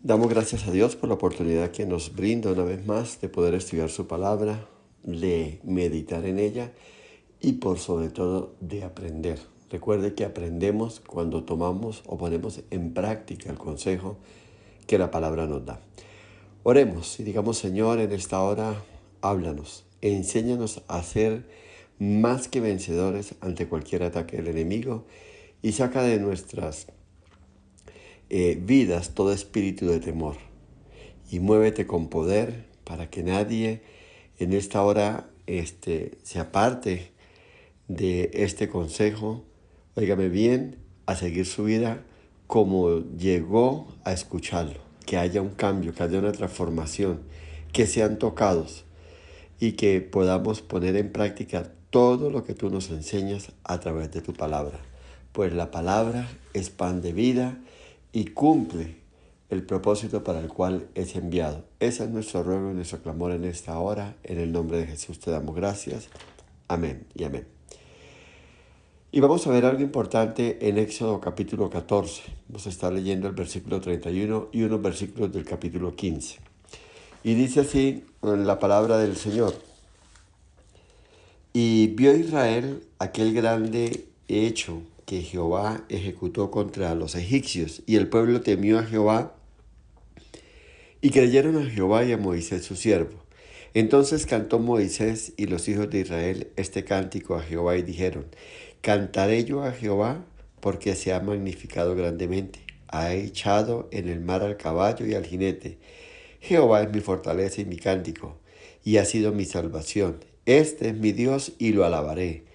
Damos gracias a Dios por la oportunidad que nos brinda una vez más de poder estudiar su palabra, de meditar en ella y por sobre todo de aprender. Recuerde que aprendemos cuando tomamos o ponemos en práctica el consejo que la palabra nos da. Oremos y digamos, Señor, en esta hora, háblanos, enséñanos a ser más que vencedores ante cualquier ataque del enemigo y saca de nuestras vidas todo espíritu de temor. Y muévete con poder para que nadie en esta hora se aparte de este consejo, óigame bien, a seguir su vida como llegó a escucharlo, que haya un cambio, que haya una transformación, que sean tocados y que podamos poner en práctica todo lo que tú nos enseñas a través de tu palabra. Pues la palabra es pan de vida y cumple el propósito para el cual es enviado. Ese es nuestro ruego y nuestro clamor en esta hora. En el nombre de Jesús te damos gracias. Amén y amén. Y vamos a ver algo importante en Éxodo capítulo 14. Vamos a estar leyendo el versículo 31 y unos versículos del capítulo 15. Y dice así en la palabra del Señor. Y vio Israel aquel grande hecho que Jehová ejecutó contra los egipcios, y el pueblo temió a Jehová, y creyeron a Jehová y a Moisés su siervo. Entonces cantó Moisés y los hijos de Israel este cántico a Jehová, y dijeron: Cantaré yo a Jehová, porque se ha magnificado grandemente. Ha echado en el mar al caballo y al jinete. Jehová es mi fortaleza y mi cántico, y ha sido mi salvación. Este es mi Dios y lo alabaré.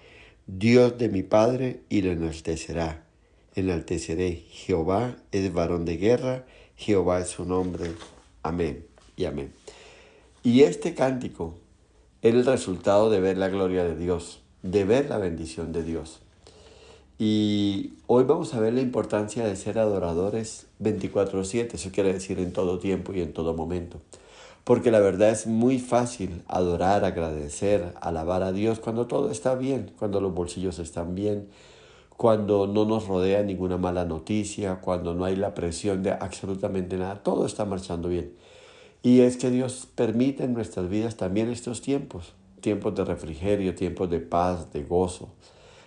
Dios de mi Padre, y lo enalteceré. Jehová es varón de guerra, Jehová es su nombre. Amén y amén. Y este cántico es el resultado de ver la gloria de Dios, de ver la bendición de Dios. Y hoy vamos a ver la importancia de ser adoradores 24/7, eso quiere decir en todo tiempo y en todo momento. Porque la verdad es muy fácil adorar, agradecer, alabar a Dios cuando todo está bien, cuando los bolsillos están bien, cuando no nos rodea ninguna mala noticia, cuando no hay la presión de absolutamente nada, todo está marchando bien. Y es que Dios permite en nuestras vidas también estos tiempos, tiempos de refrigerio, tiempos de paz, de gozo.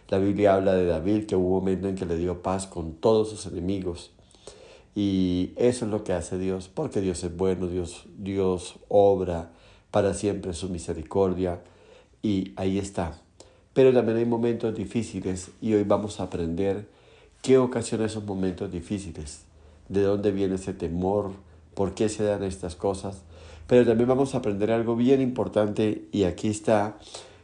La Biblia habla de David, que hubo un momento en que le dio paz con todos sus enemigos. Y eso es lo que hace Dios, porque Dios es bueno, Dios obra para siempre su misericordia. Y ahí está. Pero también hay momentos difíciles y hoy vamos a aprender qué ocasiona esos momentos difíciles, de dónde viene ese temor, por qué se dan estas cosas. Pero también vamos a aprender algo bien importante y aquí está,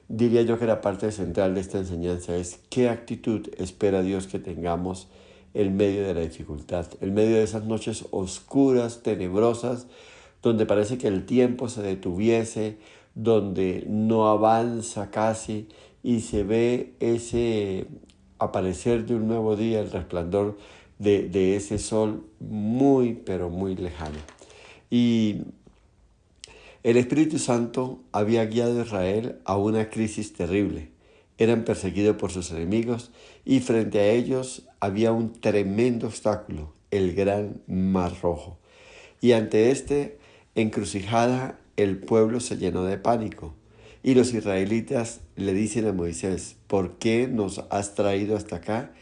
diría yo que la parte central de esta enseñanza es qué actitud espera Dios que tengamos en medio de la dificultad, en medio de esas noches oscuras, tenebrosas, donde parece que el tiempo se detuviese, donde no avanza casi y se ve ese aparecer de un nuevo día, el resplandor de ese sol muy, pero muy lejano. Y el Espíritu Santo había guiado a Israel a una crisis terrible. Eran perseguidos por sus enemigos y frente a ellos había un tremendo obstáculo, el gran Mar Rojo. Y ante este encrucijada el pueblo se llenó de pánico. Y los israelitas le dicen a Moisés: ¿por qué nos has traído hasta acá?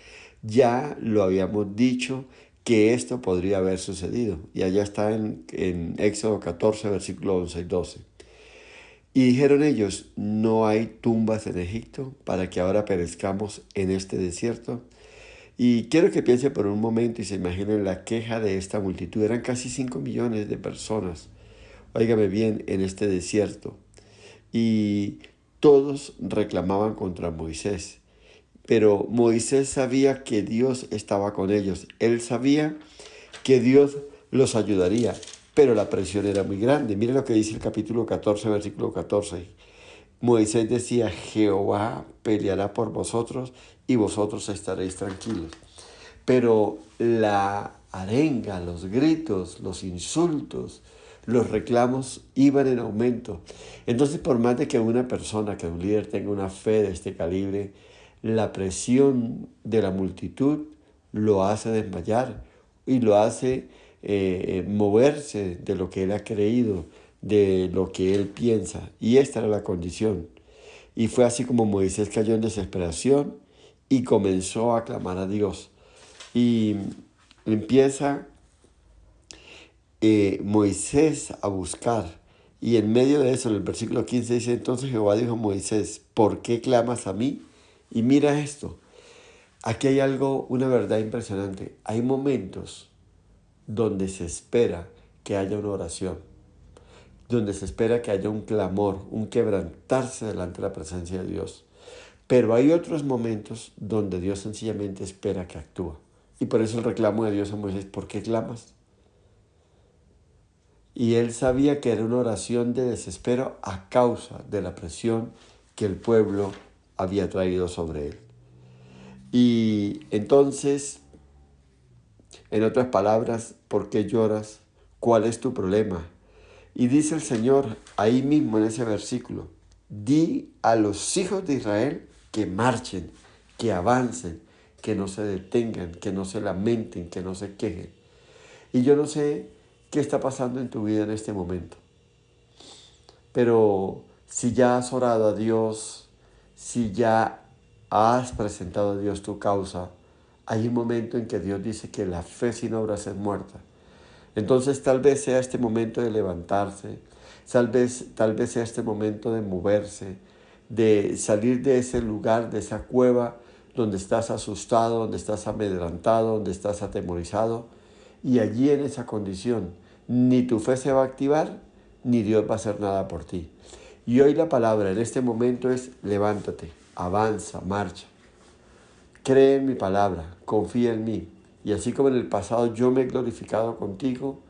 Ya lo habíamos dicho que esto podría haber sucedido. Y allá está en Éxodo 14, versículos 11 y 12. Y dijeron ellos: ¿no hay tumbas en Egipto para que ahora perezcamos en este desierto? Y quiero que piense por un momento y se imaginen la queja de esta multitud. Eran casi 5 millones de personas, óigame bien, en este desierto. Y todos reclamaban contra Moisés. Pero Moisés sabía que Dios estaba con ellos. Él sabía que Dios los ayudaría. Pero la presión era muy grande. Mire lo que dice el capítulo 14, versículo 14. Moisés decía: Jehová peleará por vosotros y vosotros estaréis tranquilos. Pero la arenga, los gritos, los insultos, los reclamos iban en aumento. Entonces, por más de que una persona, que un líder tenga una fe de este calibre, la presión de la multitud lo hace desmayar y lo hace moverse de lo que él ha creído, de lo que él piensa. Y esta era la condición. Y fue así como Moisés cayó en desesperación y comenzó a clamar a Dios. Y empieza Moisés a buscar. Y en medio de eso, en el versículo 15 dice, entonces Jehová dijo a Moisés, ¿por qué clamas a mí? Y mira esto, aquí hay algo, una verdad impresionante. Hay momentos donde se espera que haya una oración, donde se espera que haya un clamor, un quebrantarse delante de la presencia de Dios. Pero hay otros momentos donde Dios sencillamente espera que actúe. Y por eso el reclamo de Dios a Moisés, ¿por qué clamas? Y él sabía que era una oración de desespero a causa de la presión que el pueblo había traído sobre él. Y entonces, en otras palabras, ¿por qué lloras? ¿Cuál es tu problema? Y dice el Señor ahí mismo en ese versículo, di a los hijos de Israel que marchen, que avancen, que no se detengan, que no se lamenten, que no se quejen. Y yo no sé qué está pasando en tu vida en este momento, pero si ya has orado a Dios, si ya has presentado a Dios tu causa, hay un momento en que Dios dice que la fe sin obras es muerta. Entonces tal vez sea este momento de levantarse, tal vez sea este momento de moverse, de salir de ese lugar, de esa cueva donde estás asustado, donde estás amedrentado, donde estás atemorizado. Y allí en esa condición, ni tu fe se va a activar, ni Dios va a hacer nada por ti. Y hoy la palabra en este momento es levántate, avanza, marcha. Cree en mi palabra, confía en mí. Y así como en el pasado yo me he glorificado contigo,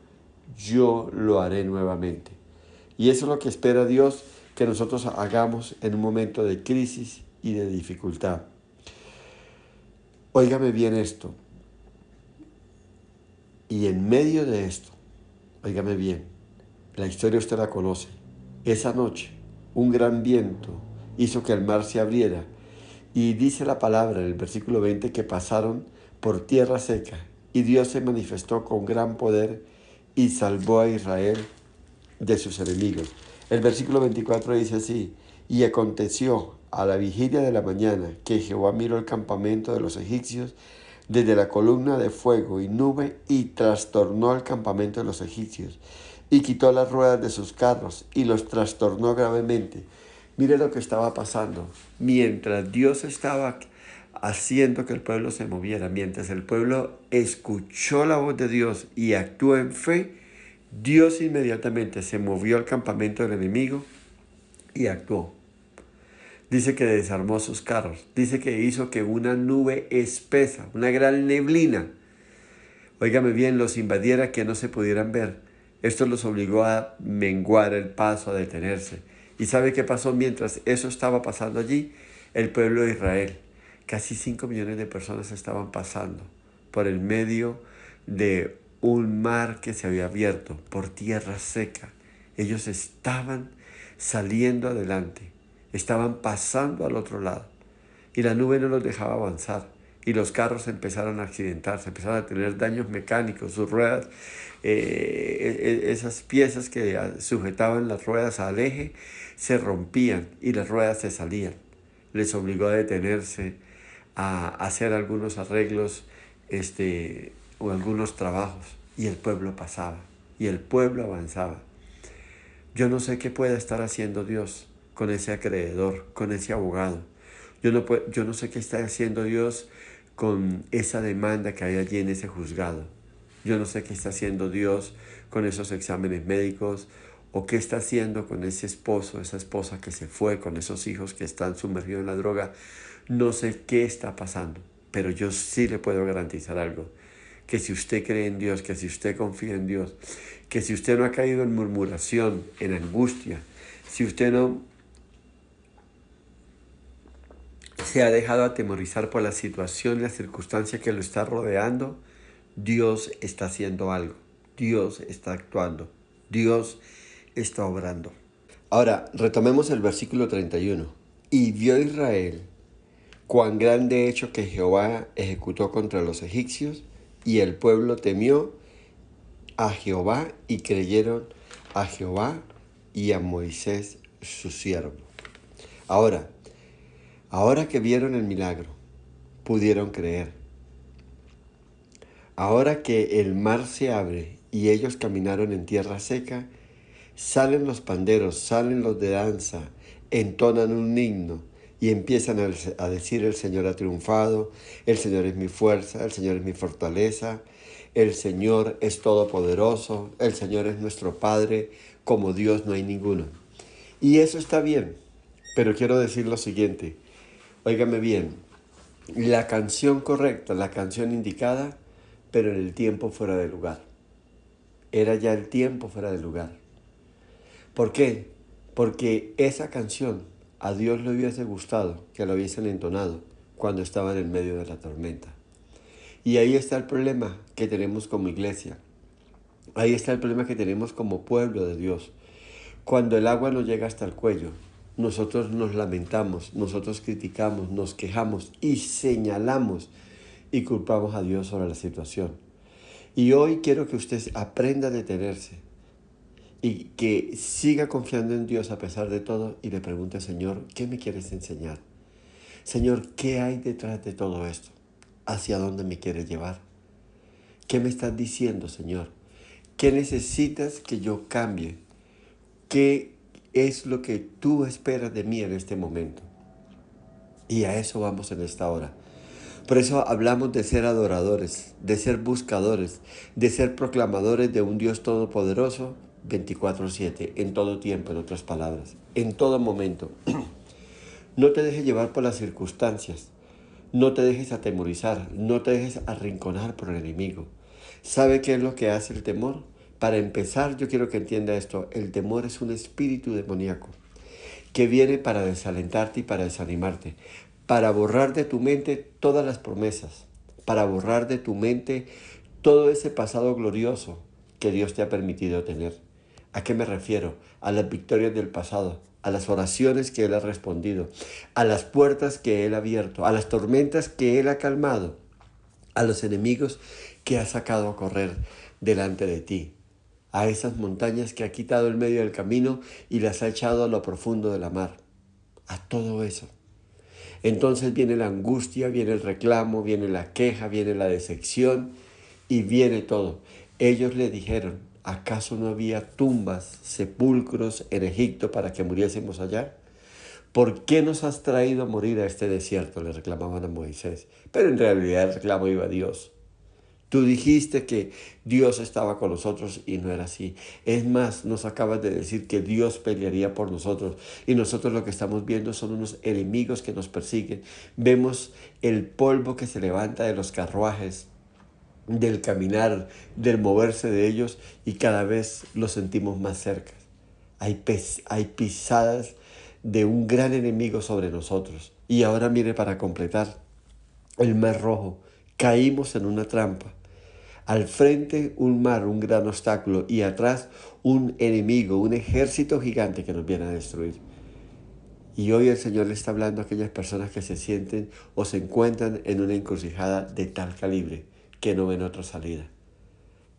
yo lo haré nuevamente. Y eso es lo que espera Dios que nosotros hagamos en un momento de crisis y de dificultad. Óigame bien esto. Y en medio de esto, óigame bien, la historia usted la conoce. Esa noche, un gran viento hizo que el mar se abriera. Y dice la palabra en el versículo 20 que pasaron por tierra seca. Y Dios se manifestó con gran poder y salvó a Israel de sus enemigos. El versículo 24 dice así, y aconteció a la vigilia de la mañana que Jehová miró el campamento de los egipcios desde la columna de fuego y nube y trastornó el campamento de los egipcios y quitó las ruedas de sus carros y los trastornó gravemente. Mire lo que estaba pasando. Mientras Dios estaba haciendo que el pueblo se moviera, mientras el pueblo escuchó la voz de Dios y actuó en fe, Dios inmediatamente se movió al campamento del enemigo y actuó. Dice que desarmó sus carros. Dice que hizo que una nube espesa, una gran neblina, óigame bien, los invadiera que no se pudieran ver. Esto los obligó a menguar el paso, a detenerse. ¿Y sabe qué pasó mientras eso estaba pasando allí? El pueblo de Israel, casi 5 millones de personas estaban pasando por el medio de un mar que se había abierto, por tierra seca. Ellos estaban saliendo adelante, estaban pasando al otro lado y la nube no los dejaba avanzar. Y los carros empezaron a accidentarse, empezaron a tener daños mecánicos, sus ruedas, esas piezas que sujetaban las ruedas al eje se rompían y las ruedas se salían. Les obligó a detenerse, a hacer algunos arreglos o algunos trabajos y el pueblo pasaba y el pueblo avanzaba. Yo no sé qué pueda estar haciendo Dios con ese acreedor, con ese abogado. Yo no sé qué está haciendo Dios con esa demanda que hay allí en ese juzgado. Yo no sé qué está haciendo Dios con esos exámenes médicos o qué está haciendo con ese esposo, esa esposa que se fue, con esos hijos que están sumergidos en la droga. No sé qué está pasando, pero yo sí le puedo garantizar algo. Que si usted cree en Dios, que si usted confía en Dios, que si usted no ha caído en murmuración, en angustia, si usted no se ha dejado atemorizar por la situación y la circunstancia que lo está rodeando, Dios está haciendo algo, Dios está actuando, Dios está obrando. Ahora, retomemos el versículo 31. Y vio Israel cuán grande hecho que Jehová ejecutó contra los egipcios, y el pueblo temió a Jehová y creyeron a Jehová y a Moisés su siervo. Ahora que vieron el milagro, pudieron creer. Ahora que el mar se abre y ellos caminaron en tierra seca, salen los panderos, salen los de danza, entonan un himno y empiezan a decir: el Señor ha triunfado, el Señor es mi fuerza, el Señor es mi fortaleza, el Señor es todopoderoso, el Señor es nuestro Padre, como Dios no hay ninguno. Y eso está bien, pero quiero decir lo siguiente, óigame bien, la canción correcta, la canción indicada, pero en el tiempo fuera de lugar. Era ya el tiempo fuera de lugar. ¿Por qué? Porque esa canción a Dios le hubiese gustado que la hubiesen entonado cuando estaban en medio de la tormenta. Y ahí está el problema que tenemos como iglesia. Ahí está el problema que tenemos como pueblo de Dios. Cuando el agua nos llega hasta el cuello, nosotros nos lamentamos, nosotros criticamos, nos quejamos y señalamos y culpamos a Dios sobre la situación. Y hoy quiero que usted aprenda a detenerse y que siga confiando en Dios a pesar de todo y le pregunte: Señor, ¿qué me quieres enseñar? Señor, ¿qué hay detrás de todo esto? ¿Hacia dónde me quieres llevar? ¿Qué me estás diciendo, Señor? ¿Qué necesitas que yo cambie? ¿Qué es lo que tú esperas de mí en este momento? Y a eso vamos en esta hora. Por eso hablamos de ser adoradores, de ser buscadores, de ser proclamadores de un Dios todopoderoso 24/7, en todo tiempo, en otras palabras, en todo momento. No te dejes llevar por las circunstancias, no te dejes atemorizar, no te dejes arrinconar por el enemigo. ¿Sabe qué es lo que hace el temor? Para empezar, yo quiero que entienda esto: el temor es un espíritu demoníaco que viene para desalentarte y para desanimarte, para borrar de tu mente todas las promesas, para borrar de tu mente todo ese pasado glorioso que Dios te ha permitido tener. ¿A qué me refiero? A las victorias del pasado, a las oraciones que Él ha respondido, a las puertas que Él ha abierto, a las tormentas que Él ha calmado, a los enemigos que ha sacado a correr delante de ti, a esas montañas que ha quitado en medio del camino y las ha echado a lo profundo de la mar, a todo eso. Entonces viene la angustia, viene el reclamo, viene la queja, viene la decepción y viene todo. Ellos le dijeron: ¿acaso no había tumbas, sepulcros en Egipto para que muriésemos allá? ¿Por qué nos has traído a morir a este desierto?, le reclamaban a Moisés. Pero en realidad el reclamo iba a Dios. Tú dijiste que Dios estaba con nosotros y no era así. Es más, nos acabas de decir que Dios pelearía por nosotros y nosotros lo que estamos viendo son unos enemigos que nos persiguen. Vemos el polvo que se levanta de los carruajes, del caminar, del moverse de ellos, y cada vez los sentimos más cerca. Hay pisadas de un gran enemigo sobre nosotros. Y ahora mire, para completar, el Mar Rojo. Caímos en una trampa. Al frente un mar, un gran obstáculo, y atrás un enemigo, un ejército gigante que nos viene a destruir. Y hoy el Señor le está hablando a aquellas personas que se sienten o se encuentran en una encrucijada de tal calibre que no ven otra salida.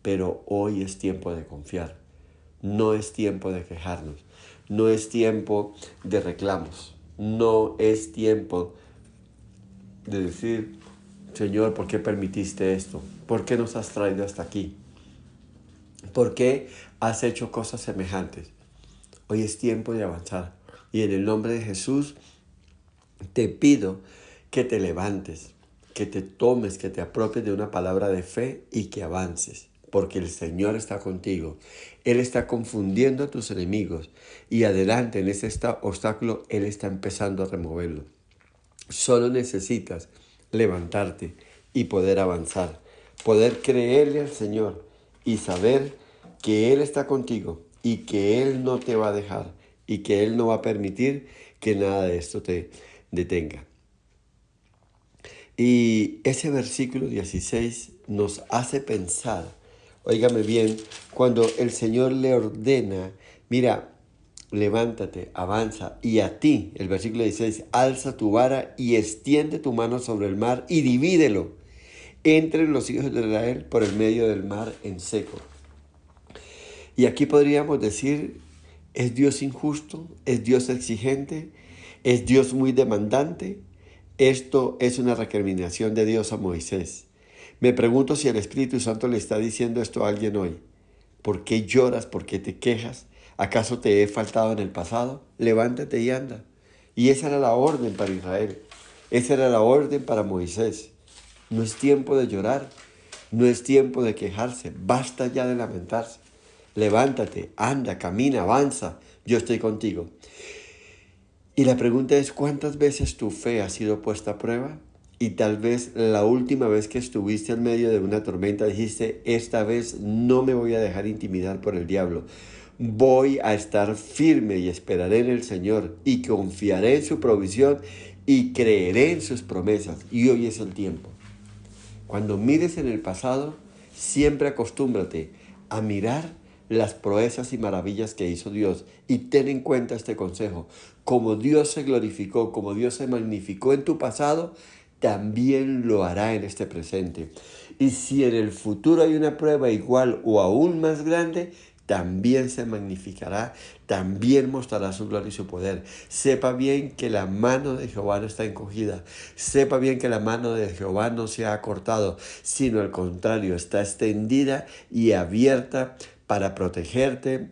Pero hoy es tiempo de confiar. No es tiempo de quejarnos. No es tiempo de reclamos. No es tiempo de decir: Señor, ¿por qué permitiste esto? ¿Por qué nos has traído hasta aquí? ¿Por qué has hecho cosas semejantes? Hoy es tiempo de avanzar. Y en el nombre de Jesús te pido que te levantes, que te tomes, que te apropies de una palabra de fe y que avances. Porque el Señor está contigo. Él está confundiendo a tus enemigos. Y adelante en ese obstáculo, Él está empezando a removerlo. Solo necesitas levantarte y poder avanzar, poder creerle al Señor y saber que Él está contigo y que Él no te va a dejar y que Él no va a permitir que nada de esto te detenga. Y ese versículo 16 nos hace pensar, óigame bien, cuando el Señor le ordena: mira, levántate, avanza, y a ti, el versículo 16, alza tu vara y extiende tu mano sobre el mar y divídelo entre los hijos de Israel por el medio del mar en seco. Y aquí podríamos decir, ¿es Dios injusto? ¿Es Dios exigente? ¿Es Dios muy demandante? Esto es una recriminación de Dios a Moisés. Me pregunto si el Espíritu Santo le está diciendo esto a alguien hoy. ¿Por qué lloras? ¿Por qué te quejas? ¿Acaso te he faltado en el pasado? Levántate y anda. Y esa era la orden para Israel. Esa era la orden para Moisés. No es tiempo de llorar. No es tiempo de quejarse. Basta ya de lamentarse. Levántate, anda, camina, avanza. Yo estoy contigo. Y la pregunta es, ¿cuántas veces tu fe ha sido puesta a prueba? Y tal vez la última vez que estuviste en medio de una tormenta dijiste, esta vez no me voy a dejar intimidar por el diablo. Voy a estar firme y esperaré en el Señor y confiaré en su provisión y creeré en sus promesas. Y hoy es el tiempo. Cuando mires en el pasado, siempre acostúmbrate a mirar las proezas y maravillas que hizo Dios. Y ten en cuenta este consejo. Como Dios se glorificó, como Dios se magnificó en tu pasado, también lo hará en este presente. Y si en el futuro hay una prueba igual o aún más grande, también se magnificará, también mostrará su gloria y su poder. Sepa bien que la mano de Jehová no está encogida. Sepa bien que la mano de Jehová no se ha acortado, sino al contrario, está extendida y abierta para protegerte,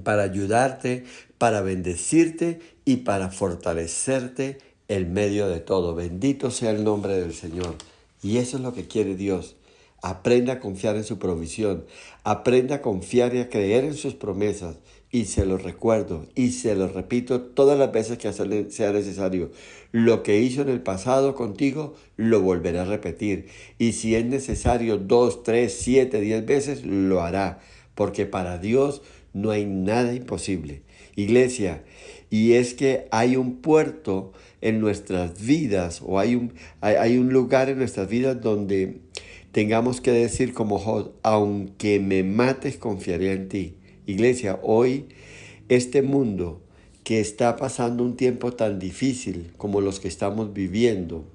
para ayudarte, para bendecirte y para fortalecerte en medio de todo. Bendito sea el nombre del Señor. Y eso es lo que quiere Dios. Aprenda a confiar en su provisión. Aprenda a confiar y a creer en sus promesas. Y se lo recuerdo y se lo repito todas las veces que sea necesario. Lo que hizo en el pasado contigo, lo volverá a repetir. Y si es necesario 2, 3, 7, 10 veces, lo hará. Porque para Dios no hay nada imposible. Iglesia, y es que hay un puerto en nuestras vidas o hay un lugar en nuestras vidas donde tengamos que decir como Job, aunque me mates, confiaré en ti. Iglesia, hoy este mundo que está pasando un tiempo tan difícil como los que estamos viviendo,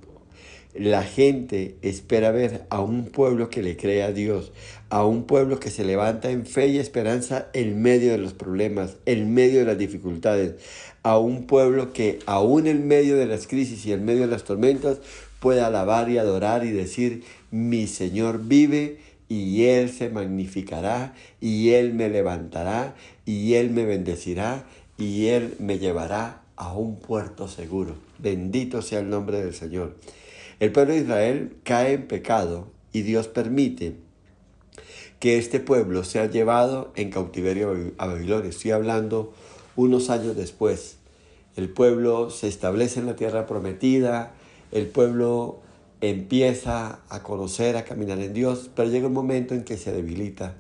la gente espera ver a un pueblo que le cree a Dios, a un pueblo que se levanta en fe y esperanza en medio de los problemas, en medio de las dificultades, a un pueblo que aún en medio de las crisis y en medio de las tormentas pueda alabar y adorar y decir, mi Señor vive y Él se magnificará y Él me levantará y Él me bendecirá y Él me llevará a un puerto seguro. Bendito sea el nombre del Señor. El pueblo de Israel cae en pecado y Dios permite que este pueblo sea llevado en cautiverio a Babilonia. Estoy hablando unos años después. El pueblo se establece en la tierra prometida, el pueblo empieza a conocer, a caminar en Dios, pero llega un momento en que se debilita.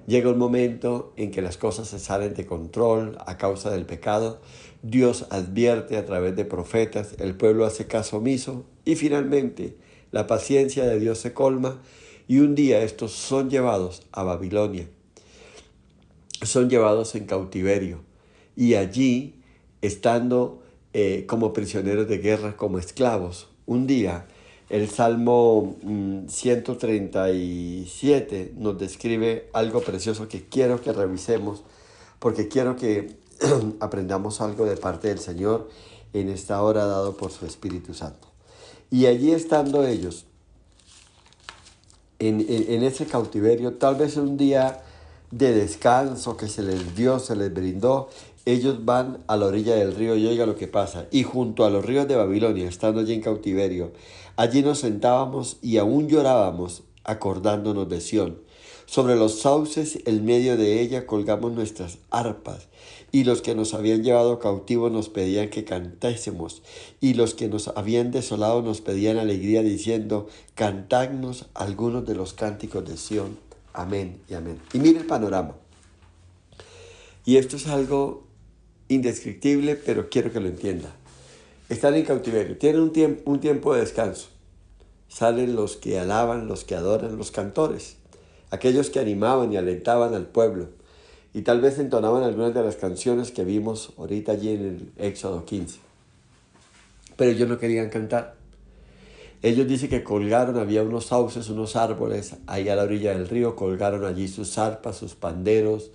Llega un momento en que las cosas se salen de control a causa del pecado. Dios advierte a través de profetas, el pueblo hace caso omiso y finalmente la paciencia de Dios se colma y un día estos son llevados a Babilonia. Son llevados en cautiverio y allí, estando como prisioneros de guerra, como esclavos, un día el Salmo 137 nos describe algo precioso que quiero que revisemos, porque quiero que aprendamos algo de parte del Señor en esta hora dado por su Espíritu Santo. Y allí estando ellos, en ese cautiverio, tal vez un día de descanso que se les dio, se les brindó, ellos van a la orilla del río y oiga lo que pasa. Y junto a los ríos de Babilonia, estando allí en cautiverio, allí nos sentábamos y aún llorábamos, acordándonos de Sión. Sobre los sauces, en medio de ella, colgamos nuestras arpas. Y los que nos habían llevado cautivos nos pedían que cantásemos. Y los que nos habían desolado nos pedían alegría, diciendo, cantadnos algunos de los cánticos de Sión. Amén y amén. Y mire el panorama. Y esto es algo indescriptible, pero quiero que lo entienda. Están en cautiverio, tienen un tiempo de descanso. Salen los que alaban, los que adoran, los cantores, aquellos que animaban y alentaban al pueblo. Y tal vez entonaban algunas de las canciones que vimos ahorita allí en el Éxodo 15. Pero ellos no querían cantar. Ellos dicen que colgaron, había unos sauces, unos árboles ahí a la orilla del río, colgaron allí sus arpas, sus panderos,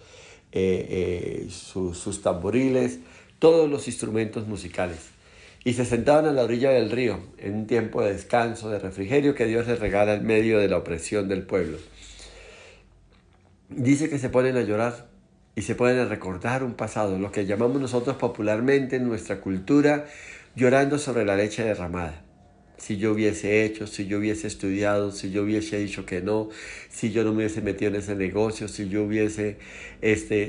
sus tamboriles, todos los instrumentos musicales. Y se sentaban a la orilla del río en un tiempo de descanso, de refrigerio que Dios les regala en medio de la opresión del pueblo. Dice que se ponen a llorar y se ponen a recordar un pasado, lo que llamamos nosotros popularmente en nuestra cultura, llorando sobre la leche derramada. Si yo hubiese hecho, si yo hubiese estudiado, si yo hubiese dicho que no, si yo no me hubiese metido en ese negocio, si yo hubiese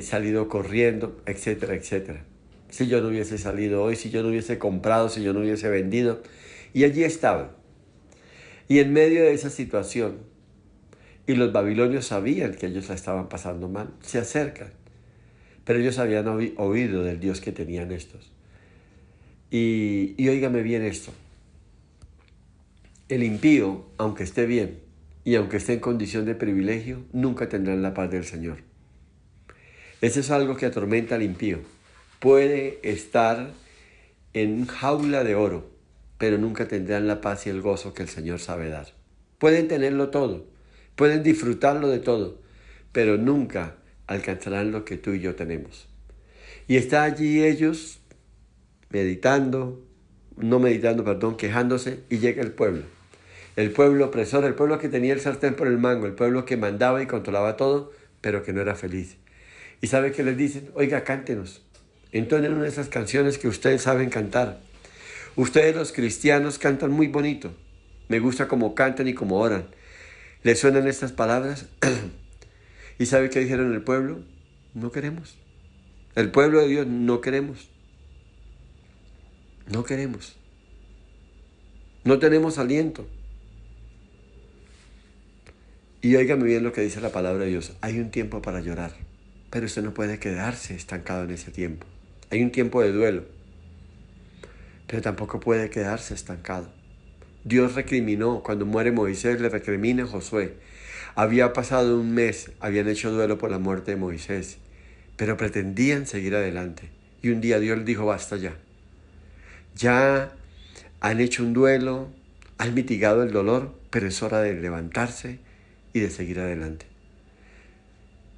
salido corriendo, etcétera, etcétera. Si yo no hubiese salido hoy, si yo no hubiese comprado, si yo no hubiese vendido. Y allí estaban. Y en medio de esa situación, y los babilonios sabían que ellos la estaban pasando mal, se acercan. Pero ellos habían oído del Dios que tenían estos. Y óigame bien esto. El impío, aunque esté bien y aunque esté en condición de privilegio, nunca tendrán la paz del Señor. Eso es algo que atormenta al impío. Puede estar en jaula de oro, pero nunca tendrán la paz y el gozo que el Señor sabe dar. Pueden tenerlo todo, pueden disfrutarlo de todo, pero nunca alcanzarán lo que tú y yo tenemos. Y está allí ellos quejándose, y llega el pueblo. El pueblo opresor, el pueblo que tenía el sartén por el mango, el pueblo que mandaba y controlaba todo, pero que no era feliz. ¿Y sabe qué les dicen? Oiga, cántenos. Entonen una de esas canciones que ustedes saben cantar. Ustedes los cristianos cantan muy bonito. Me gusta cómo cantan y cómo oran. ¿Les suenan estas palabras? ¿Y sabe qué dijeron el pueblo? No queremos. El pueblo de Dios no queremos. No queremos. No tenemos aliento. Y óigame bien lo que dice la palabra de Dios. Hay un tiempo para llorar, pero usted no puede quedarse estancado en ese tiempo. Hay un tiempo de duelo, pero tampoco puede quedarse estancado. Dios recriminó, cuando muere Moisés, le recrimina a Josué. Había pasado un mes, habían hecho duelo por la muerte de Moisés, pero pretendían seguir adelante. Y un día Dios les dijo, basta ya. Ya han hecho un duelo, han mitigado el dolor, pero es hora de levantarse y de seguir adelante.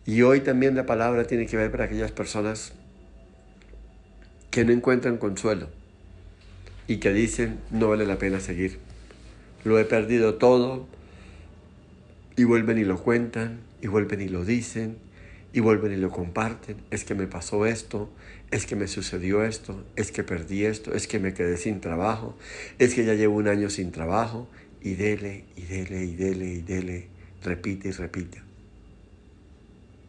Y hoy también la palabra tiene que ver para aquellas personas que no encuentran consuelo y que dicen, no vale la pena seguir. Lo he perdido todo, y vuelven y lo cuentan, y vuelven y lo dicen, y vuelven y lo comparten. Es que me pasó esto, es que me sucedió esto, es que perdí esto, es que me quedé sin trabajo, es que ya llevo un año sin trabajo, y dele, y dele, y dele, y dele, repite y repite.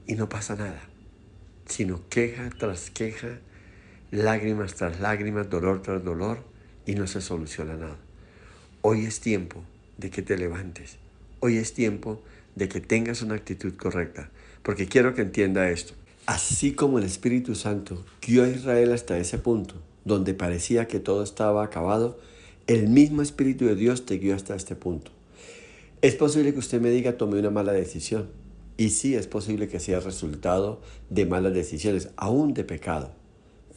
Y no pasa nada, sino queja tras queja, lágrimas tras lágrimas, dolor tras dolor, y no se soluciona nada. Hoy es tiempo de que te levantes. Hoy es tiempo de que tengas una actitud correcta, porque quiero que entienda esto. Así como el Espíritu Santo guió a Israel hasta ese punto, donde parecía que todo estaba acabado, el mismo Espíritu de Dios te guió hasta este punto. Es posible que usted me diga, tomé una mala decisión. Y sí, es posible que sea resultado de malas decisiones, aún de pecado.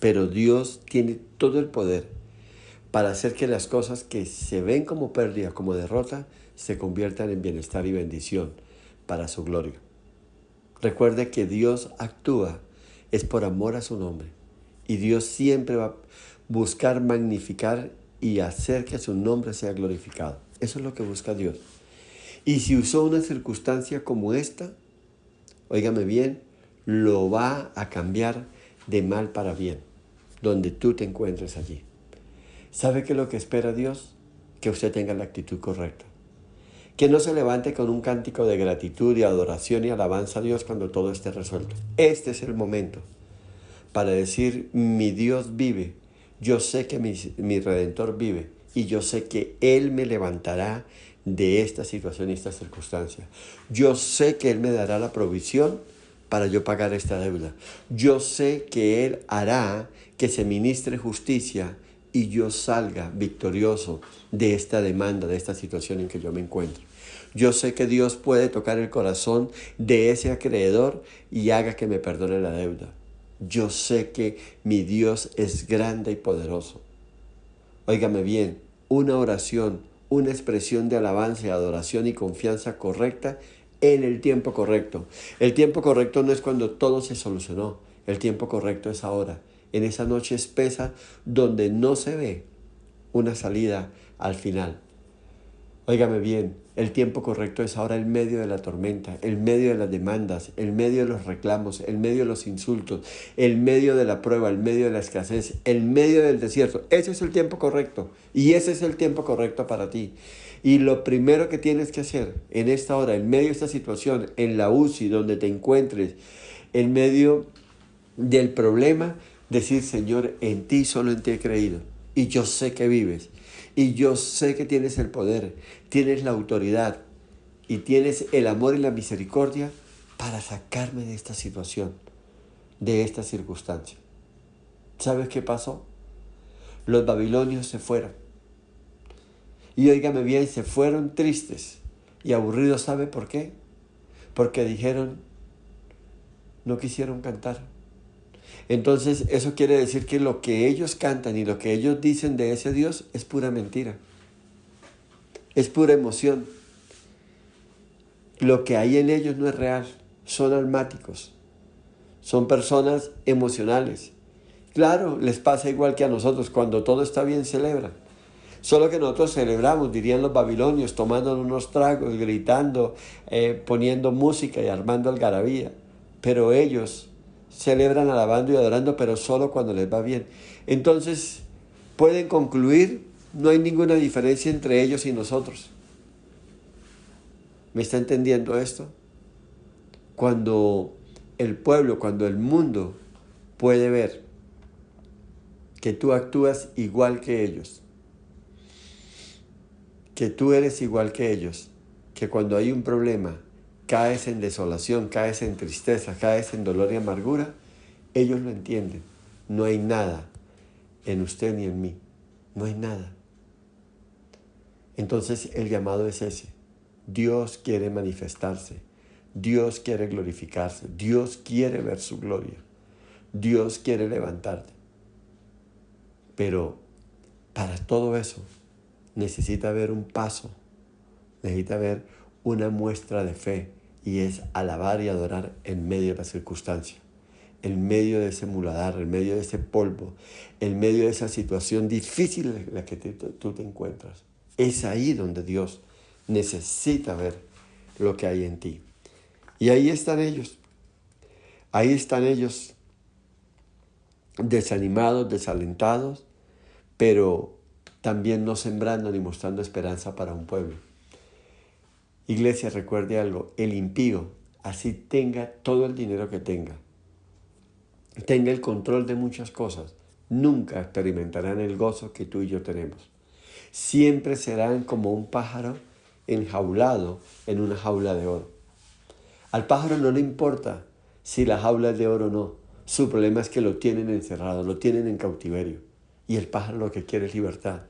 Pero Dios tiene todo el poder para hacer que las cosas que se ven como pérdida, como derrota, se conviertan en bienestar y bendición para su gloria. Recuerde que Dios actúa, es por amor a su nombre. Y Dios siempre va a buscar magnificar y hacer que su nombre sea glorificado. Eso es lo que busca Dios. Y si usó una circunstancia como esta, óigame bien, lo va a cambiar de mal para bien, donde tú te encuentres allí. ¿Sabe qué es lo que espera Dios? Que usted tenga la actitud correcta. Que no se levante con un cántico de gratitud y adoración y alabanza a Dios cuando todo esté resuelto. Este es el momento para decir, mi Dios vive, yo sé que mi Redentor vive y yo sé que Él me levantará de esta situación y esta circunstancia. Yo sé que Él me dará la provisión para yo pagar esta deuda. Yo sé que Él hará que se ministre justicia y yo salga victorioso de esta demanda, de esta situación en que yo me encuentro. Yo sé que Dios puede tocar el corazón de ese acreedor y haga que me perdone la deuda. Yo sé que mi Dios es grande y poderoso. Óigame bien, una oración, una expresión de alabanza, adoración y confianza correcta en el tiempo correcto. El tiempo correcto no es cuando todo se solucionó. El tiempo correcto es ahora, en esa noche espesa donde no se ve una salida al final. Óigame bien, el tiempo correcto es ahora en medio de la tormenta, en medio de las demandas, en medio de los reclamos, en medio de los insultos, en medio de la prueba, en medio de la escasez, en medio del desierto. Ese es el tiempo correcto y ese es el tiempo correcto para ti. Y lo primero que tienes que hacer en esta hora, en medio de esta situación, en la UCI, donde te encuentres, en medio del problema, decir: Señor, en ti, solo en ti he creído. Y yo sé que vives. Y yo sé que tienes el poder, tienes la autoridad y tienes el amor y la misericordia para sacarme de esta situación, de esta circunstancia. ¿Sabes qué pasó? Los babilonios se fueron. Y óigame bien, se fueron tristes y aburridos. ¿Sabe por qué? Porque dijeron, no quisieron cantar. Entonces eso quiere decir que lo que ellos cantan y lo que ellos dicen de ese Dios es pura mentira. Es pura emoción. Lo que hay en ellos no es real. Son almáticos. Son personas emocionales. Claro, les pasa igual que a nosotros. Cuando todo está bien, celebran. Solo que nosotros celebramos, dirían los babilonios, tomando unos tragos, gritando, poniendo música y armando algarabía. Pero ellos celebran alabando y adorando, pero solo cuando les va bien. Entonces, pueden concluir, no hay ninguna diferencia entre ellos y nosotros. ¿Me está entendiendo esto? Cuando el pueblo, cuando el mundo puede ver que tú actúas igual que ellos, que tú eres igual que ellos, que cuando hay un problema caes en desolación, caes en tristeza, caes en dolor y amargura, ellos lo entienden. No hay nada en usted ni en mí. No hay nada. Entonces el llamado es ese. Dios quiere manifestarse. Dios quiere glorificarse. Dios quiere ver su gloria. Dios quiere levantarte. Pero para todo eso necesita haber un paso. Necesita haber una muestra de fe. Y es alabar y adorar en medio de la circunstancia. En medio de ese muladar, en medio de ese polvo, en medio de esa situación difícil en la que tú te encuentras. Es ahí donde Dios necesita ver lo que hay en ti. Y ahí están ellos. Ahí están ellos desanimados, desalentados, pero también no sembrando ni mostrando esperanza para un pueblo. Iglesia, recuerde algo, el impío, así tenga todo el dinero que tenga el control de muchas cosas, nunca experimentarán el gozo que tú y yo tenemos. Siempre serán como un pájaro enjaulado en una jaula de oro. Al pájaro no le importa si la jaula es de oro o no. Su problema es que lo tienen encerrado, lo tienen en cautiverio. Y el pájaro lo que quiere es libertad.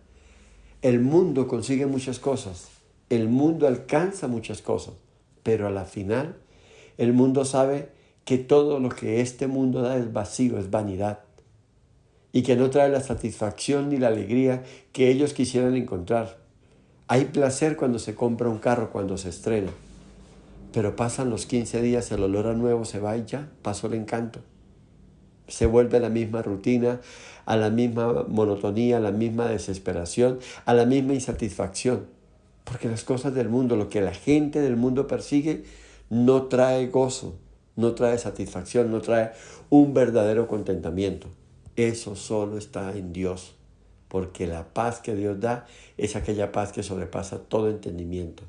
El mundo consigue muchas cosas. El mundo alcanza muchas cosas. Pero a la final, el mundo sabe que todo lo que este mundo da es vacío, es vanidad. Y que no trae la satisfacción ni la alegría que ellos quisieran encontrar. Hay placer cuando se compra un carro, cuando se estrena. Pero pasan los 15 días, el olor a nuevo se va y ya, pasó el encanto. Se vuelve a la misma rutina, a la misma monotonía, a la misma desesperación, a la misma insatisfacción. Porque las cosas del mundo, lo que la gente del mundo persigue, no trae gozo, no trae satisfacción, no trae un verdadero contentamiento. Eso solo está en Dios. Porque la paz que Dios da es aquella paz que sobrepasa todo entendimiento.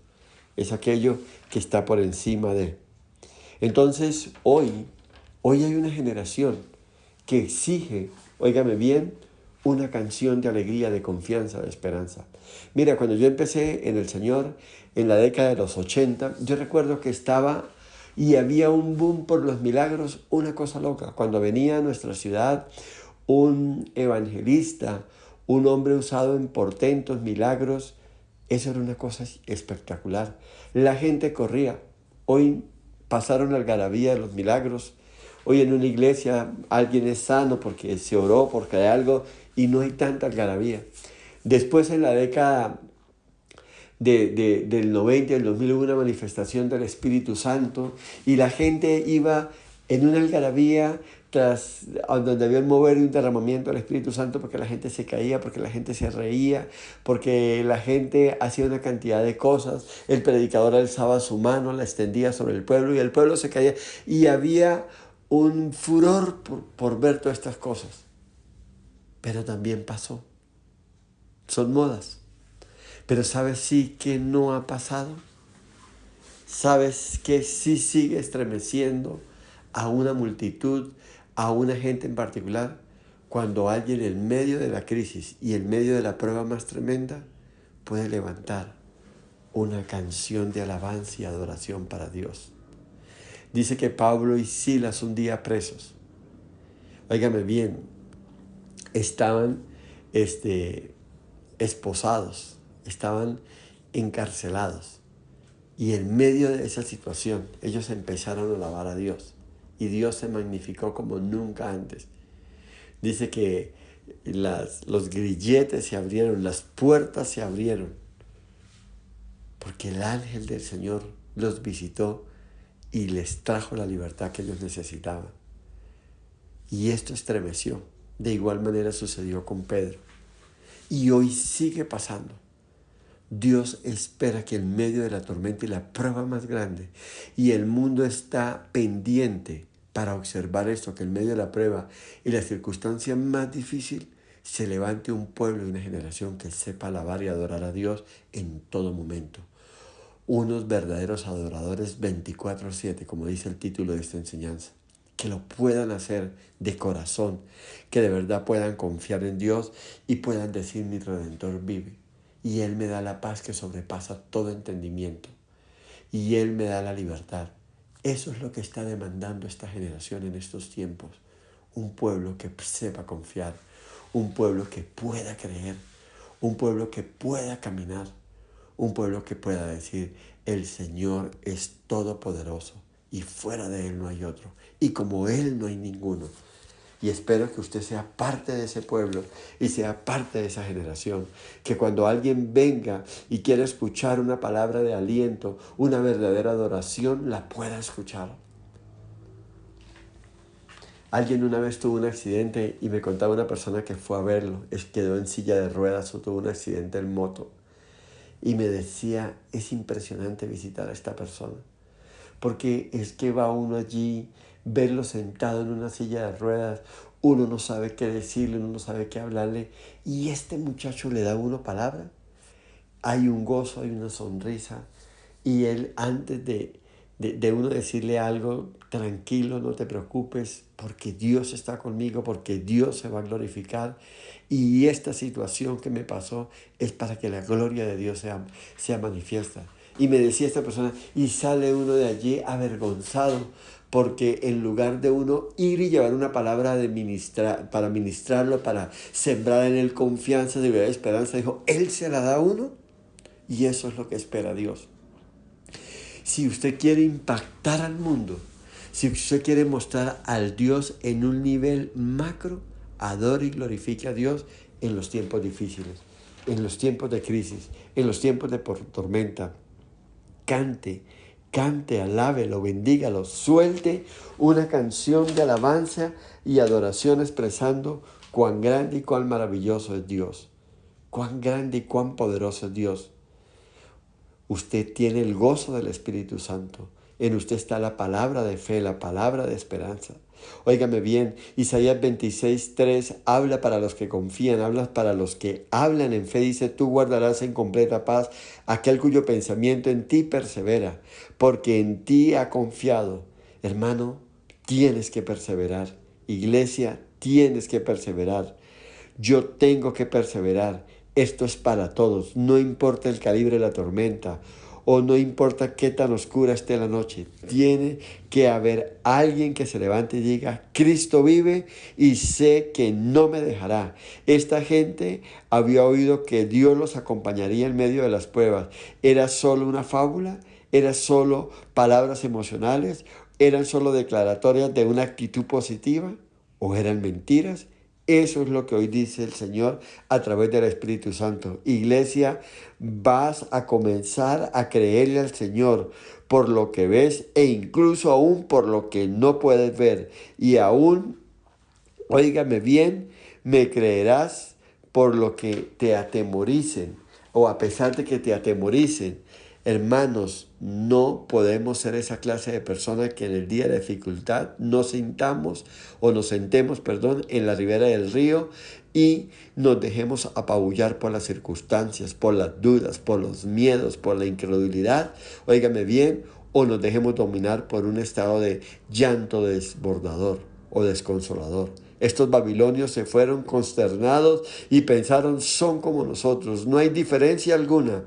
Es aquello que está por encima de. Entonces, hoy hay una generación que exige, óigame bien, una canción de alegría, de confianza, de esperanza. Mira, cuando yo empecé en el Señor, en la década de los 80, yo recuerdo que estaba y había un boom por los milagros, una cosa loca. Cuando venía a nuestra ciudad un evangelista, un hombre usado en portentos, milagros, eso era una cosa espectacular. La gente corría. Hoy pasaron la algarabía de los milagros. Hoy en una iglesia alguien es sano porque se oró, porque hay algo, y no hay tanta algarabía. Después en la década del 90 y el 2000 hubo una manifestación del Espíritu Santo y la gente iba en una algarabía donde había un mover y un derramamiento del Espíritu Santo, porque la gente se caía, porque la gente se reía, porque la gente hacía una cantidad de cosas. El predicador alzaba su mano, la extendía sobre el pueblo y el pueblo se caía. Y había un furor por ver todas estas cosas. Pero también pasó. Son modas. Pero ¿sabes sí que no ha pasado? ¿Sabes que sí sigue estremeciendo a una multitud, a una gente en particular? Cuando alguien en medio de la crisis y en medio de la prueba más tremenda puede levantar una canción de alabanza y adoración para Dios. Dice que Pablo y Silas un día presos, óigame bien, estaban esposados, estaban encarcelados. Y en medio de esa situación, ellos empezaron a alabar a Dios. Y Dios se magnificó como nunca antes. Dice que los grilletes se abrieron, las puertas se abrieron. Porque el ángel del Señor los visitó y les trajo la libertad que ellos necesitaban. Y esto estremeció. De igual manera sucedió con Pedro. Y hoy sigue pasando. Dios espera que en medio de la tormenta y la prueba más grande, y el mundo está pendiente para observar esto, que en medio de la prueba y la circunstancia más difícil, se levante un pueblo y una generación que sepa alabar y adorar a Dios en todo momento. Unos verdaderos adoradores 24/7, como dice el título de esta enseñanza. Que lo puedan hacer de corazón, que de verdad puedan confiar en Dios y puedan decir: mi Redentor vive. Y Él me da la paz que sobrepasa todo entendimiento. Y Él me da la libertad. Eso es lo que está demandando esta generación en estos tiempos. Un pueblo que sepa confiar. Un pueblo que pueda creer. Un pueblo que pueda caminar. Un pueblo que pueda decir: el Señor es todopoderoso y fuera de Él no hay otro. Y como Él no hay ninguno. Y espero que usted sea parte de ese pueblo y sea parte de esa generación. Que cuando alguien venga y quiera escuchar una palabra de aliento, una verdadera adoración, la pueda escuchar. Alguien una vez tuvo un accidente y me contaba una persona que fue a verlo. Quedó en silla de ruedas o tuvo un accidente en moto. Y me decía: es impresionante visitar a esta persona. Porque es que va uno allí, verlo sentado en una silla de ruedas, uno no sabe qué decirle, uno no sabe qué hablarle, y este muchacho le da a uno palabra. Hay un gozo, hay una sonrisa, y él, antes de uno decirle algo: tranquilo, no te preocupes, porque Dios está conmigo, porque Dios se va a glorificar, y esta situación que me pasó es para que la gloria de Dios sea manifiesta. Y me decía esta persona, y sale uno de allí avergonzado, porque en lugar de uno ir y llevar una palabra para ministrarlo, para sembrar en él confianza, seguridad y esperanza, dijo: Él se la da a uno, y eso es lo que espera Dios. Si usted quiere impactar al mundo, si usted quiere mostrar al Dios en un nivel macro, adore y glorifique a Dios en los tiempos difíciles, en los tiempos de crisis, en los tiempos de tormenta. Cante, alábelo, bendígalo, suelte una canción de alabanza y adoración expresando cuán grande y cuán maravilloso es Dios, cuán grande y cuán poderoso es Dios. Usted tiene el gozo del Espíritu Santo. En usted está la palabra de fe, la palabra de esperanza. Óigame bien, Isaías 26:3 habla para los que confían, habla para los que hablan en fe. Dice: tú guardarás en completa paz aquel cuyo pensamiento en ti persevera, porque en ti ha confiado. Hermano, tienes que perseverar. Iglesia, tienes que perseverar. Yo tengo que perseverar. Esto es para todos. No importa el calibre de la tormenta o no importa qué tan oscura esté la noche. Tiene que haber alguien que se levante y diga: Cristo vive y sé que no me dejará. Esta gente había oído que Dios los acompañaría en medio de las pruebas. ¿Era solo una fábula? ¿Era solo palabras emocionales? ¿Eran solo declaratorias de una actitud positiva? ¿O eran mentiras? Eso es lo que hoy dice el Señor a través del Espíritu Santo. Iglesia, vas a comenzar a creerle al Señor por lo que ves e incluso aún por lo que no puedes ver. Y aún, óigame bien, me creerás por lo que te atemoricen o a pesar de que te atemoricen. Hermanos, no podemos ser esa clase de personas que en el día de dificultad nos sentemos, en la ribera del río y nos dejemos apabullar por las circunstancias, por las dudas, por los miedos, por la incredulidad. Óigame bien, o nos dejemos dominar por un estado de llanto desbordador o desconsolador. Estos babilonios se fueron consternados y pensaron, son como nosotros, no hay diferencia alguna.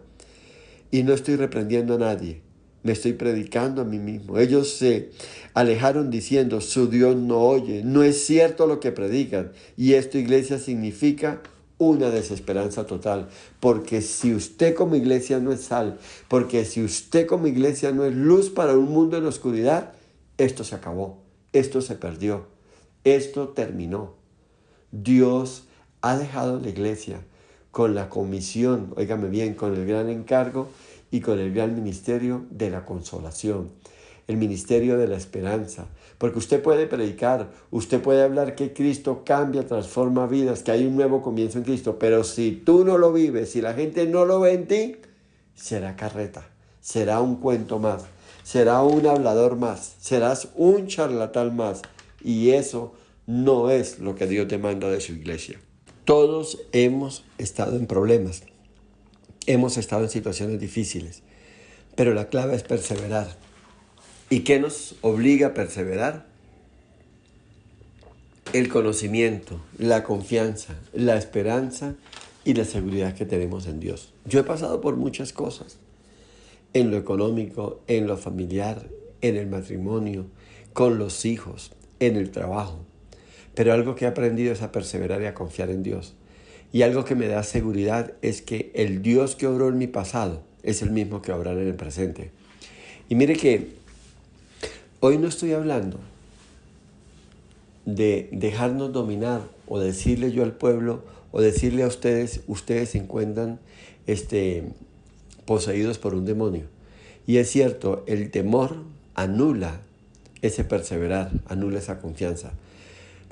Y no estoy reprendiendo a nadie, me estoy predicando a mí mismo. Ellos se alejaron diciendo, su Dios no oye, no es cierto lo que predican. Y esto, iglesia, significa una desesperanza total. Porque si usted como iglesia no es sal, porque si usted como iglesia no es luz para un mundo en oscuridad, esto se acabó, esto se perdió, esto terminó. Dios ha dejado la iglesia con la comisión, óigame bien, con el gran encargo y con el gran ministerio de la consolación, el ministerio de la esperanza. Porque usted puede predicar, usted puede hablar que Cristo cambia, transforma vidas, que hay un nuevo comienzo en Cristo, pero si tú no lo vives, si la gente no lo ve en ti, será carreta, será un cuento más, será un hablador más, serás un charlatán más, y eso no es lo que Dios demanda de su iglesia. Todos hemos estado en problemas, hemos estado en situaciones difíciles, pero la clave es perseverar. ¿Y qué nos obliga a perseverar? El conocimiento, la confianza, la esperanza y la seguridad que tenemos en Dios. Yo he pasado por muchas cosas, en lo económico, en lo familiar, en el matrimonio, con los hijos, en el trabajo. Pero algo que he aprendido es a perseverar y a confiar en Dios. Y algo que me da seguridad es que el Dios que obró en mi pasado es el mismo que obrará en el presente. Y mire que hoy no estoy hablando de dejarnos dominar o decirle yo al pueblo o decirle a ustedes, ustedes se encuentran poseídos por un demonio. Y es cierto, el temor anula ese perseverar, anula esa confianza.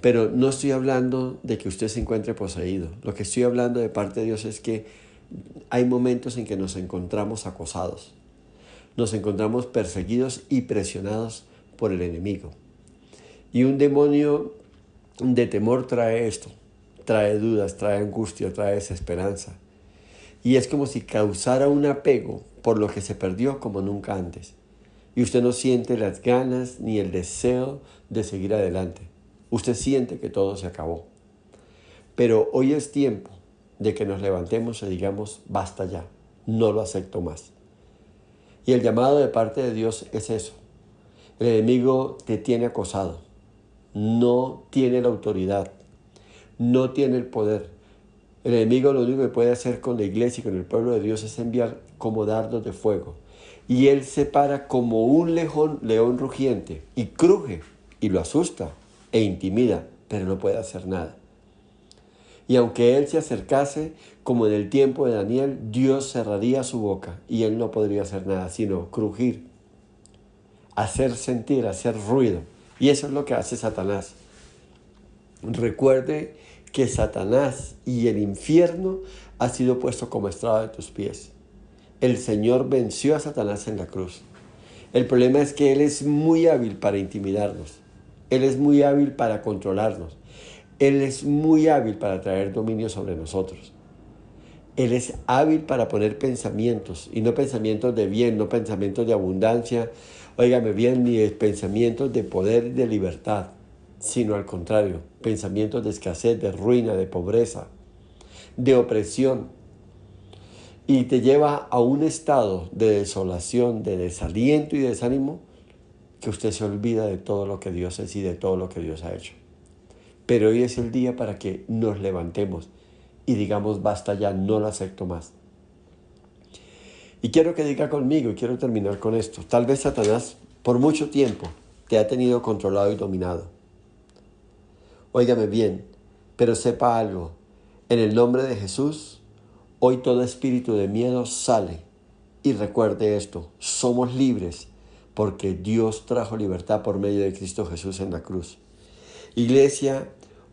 Pero no estoy hablando de que usted se encuentre poseído. Lo que estoy hablando de parte de Dios es que hay momentos en que nos encontramos acosados. Nos encontramos perseguidos y presionados por el enemigo. Y un demonio de temor trae esto. Trae dudas, trae angustia, trae desesperanza. Y es como si causara un apego por lo que se perdió como nunca antes. Y usted no siente las ganas ni el deseo de seguir adelante. Usted siente que todo se acabó. Pero hoy es tiempo de que nos levantemos y digamos, basta ya, no lo acepto más. Y el llamado de parte de Dios es eso. El enemigo te tiene acosado, no tiene la autoridad, no tiene el poder. El enemigo lo único que puede hacer con la iglesia y con el pueblo de Dios es enviar como dardos de fuego. Y él se para como un león rugiente y cruje y lo asusta e intimida, pero no puede hacer nada. Y aunque él se acercase, como en el tiempo de Daniel, Dios cerraría su boca y él no podría hacer nada, sino crujir, hacer sentir, hacer ruido. Y eso es lo que hace Satanás. Recuerde que Satanás y el infierno ha sido puesto como estrado de tus pies. El Señor venció a Satanás en la cruz. El problema es que él es muy hábil para intimidarnos. Él es muy hábil para controlarnos. Él es muy hábil para traer dominio sobre nosotros. Él es hábil para poner pensamientos, y no pensamientos de bien, no pensamientos de abundancia, óigame bien, ni de pensamientos de poder y de libertad, sino al contrario, pensamientos de escasez, de ruina, de pobreza, de opresión. Y te lleva a un estado de desolación, de desaliento y desánimo, que usted se olvida de todo lo que Dios es y de todo lo que Dios ha hecho. Pero hoy es el día para que nos levantemos y digamos, basta ya, no lo acepto más. Y quiero que diga conmigo, y quiero terminar con esto. Tal vez Satanás por mucho tiempo te ha tenido controlado y dominado. Óigame bien, Pero sepa algo, en el nombre de Jesús, hoy todo espíritu de miedo sale. Y recuerde esto, somos libres porque Dios trajo libertad por medio de Cristo Jesús en la cruz. Iglesia,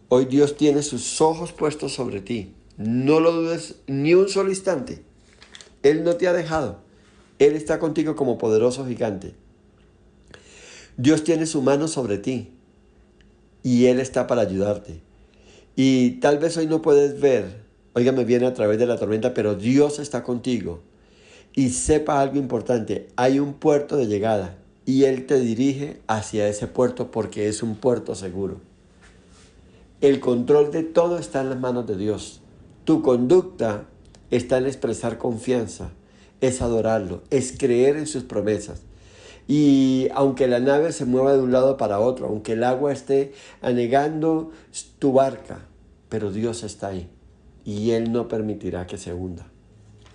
hoy Dios tiene sus ojos puestos sobre ti. No lo dudes ni un solo instante. Él no te ha dejado. Él está contigo como poderoso gigante. Dios tiene su mano sobre ti y Él está para ayudarte. Y tal vez hoy no puedes ver, óigame bien, a través de la tormenta, pero Dios está contigo. Y sepa algo importante, hay un puerto de llegada y Él te dirige hacia ese puerto porque es un puerto seguro. El control de todo está en las manos de Dios. Tu conducta está en expresar confianza, es adorarlo, es creer en sus promesas. Y aunque la nave se mueva de un lado para otro, aunque el agua esté anegando tu barca, pero Dios está ahí y Él no permitirá que se hunda.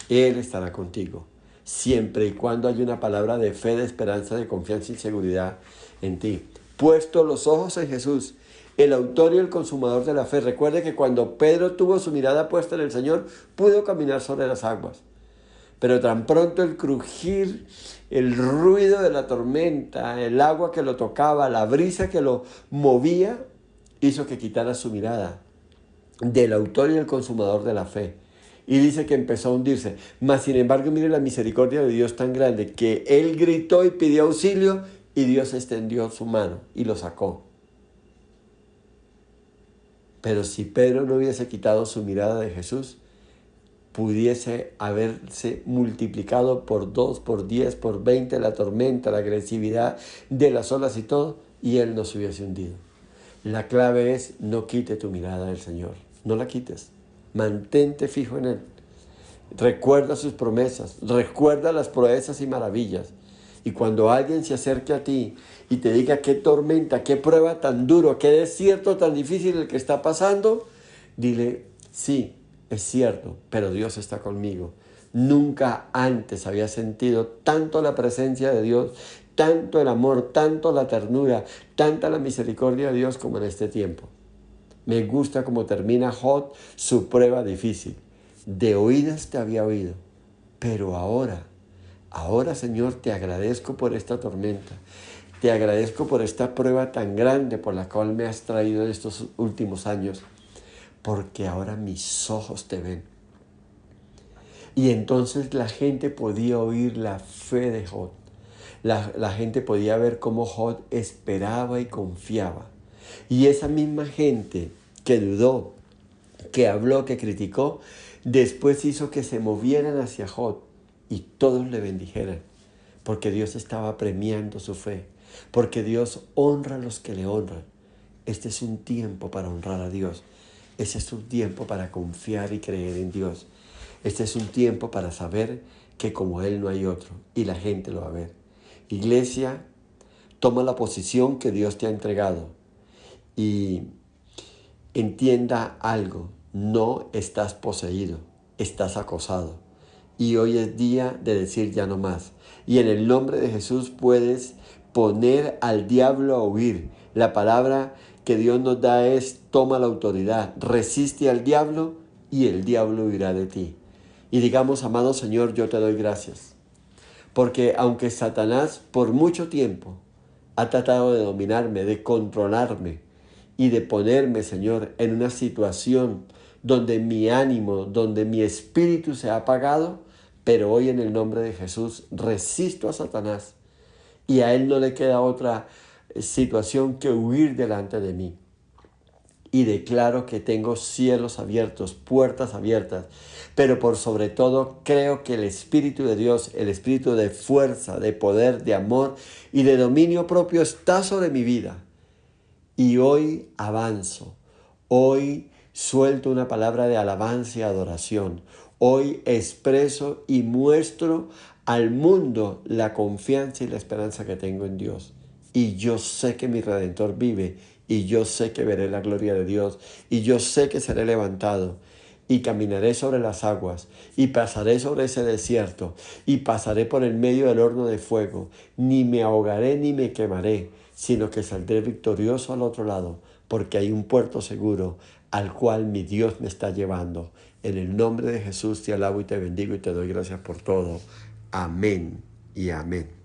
Él estará contigo, siempre y cuando haya una palabra de fe, de esperanza, de confianza y seguridad en ti. Puesto los ojos en Jesús, el autor y el consumador de la fe. Recuerde que cuando Pedro tuvo su mirada puesta en el Señor, pudo caminar sobre las aguas. Pero tan pronto el crujir, el ruido de la tormenta, el agua que lo tocaba, la brisa que lo movía, hizo que quitara su mirada del autor y el consumador de la fe. Y dice que empezó a hundirse. Mas sin embargo, mire la misericordia de Dios tan grande, que él gritó y pidió auxilio y Dios extendió su mano y lo sacó. Pero si Pedro no hubiese quitado su mirada de Jesús, pudiese haberse multiplicado por 2, por 10, por 20 la tormenta, la agresividad de las olas y todo, y él no se hubiese hundido. La clave es: no quite tu mirada del Señor, no la quites, mantente fijo en Él. Recuerda sus promesas, recuerda las proezas y maravillas. Y cuando alguien se acerque a ti y te diga qué tormenta, qué prueba tan duro, qué desierto tan difícil el que está pasando, dile: sí, es cierto, pero Dios está conmigo. Nunca antes había sentido tanto la presencia de Dios, tanto el amor, tanto la ternura, tanta la misericordia de Dios como en este tiempo. Me gusta cómo termina Job su prueba difícil. De oídas te había oído, pero ahora, Señor, te agradezco por esta tormenta. Te agradezco por esta prueba tan grande por la cual me has traído en estos últimos años, porque ahora mis ojos te ven. Y entonces la gente podía oír la fe de Job. La gente podía ver cómo Job esperaba y confiaba. Y esa misma gente que dudó, que habló, que criticó, después hizo que se movieran hacia Job y todos le bendijeran, porque Dios estaba premiando su fe, porque Dios honra a los que le honran. Este es un tiempo para honrar a Dios. Este es un tiempo para confiar y creer en Dios. Este es un tiempo para saber que como Él no hay otro y la gente lo va a ver. Iglesia, toma la posición que Dios te ha entregado y entienda algo: no estás poseído, estás acosado. Y hoy es día de decir ya no más. Y en el nombre de Jesús puedes poner al diablo a huir. La palabra que Dios nos da es: toma la autoridad, resiste al diablo y el diablo huirá de ti. Y digamos: amado Señor, yo te doy gracias. Porque aunque Satanás por mucho tiempo ha tratado de dominarme, de controlarme y de ponerme, Señor, en una situación donde mi ánimo, donde mi espíritu se ha apagado, pero hoy en el nombre de Jesús resisto a Satanás y a él no le queda otra situación que huir delante de mí. Y declaro que tengo cielos abiertos, puertas abiertas, pero por sobre todo creo que el Espíritu de Dios, el Espíritu de fuerza, de poder, de amor y de dominio propio está sobre mi vida. Y hoy avanzo, hoy suelto una palabra de alabanza y adoración, hoy expreso y muestro al mundo la confianza y la esperanza que tengo en Dios. Y yo sé que mi Redentor vive, y yo sé que veré la gloria de Dios, y yo sé que seré levantado, y caminaré sobre las aguas, y pasaré sobre ese desierto, y pasaré por el medio del horno de fuego. Ni me ahogaré ni me quemaré, sino que saldré victorioso al otro lado, porque hay un puerto seguro, al cual mi Dios me está llevando. En el nombre de Jesús te alabo y te bendigo y te doy gracias por todo. Amén y amén.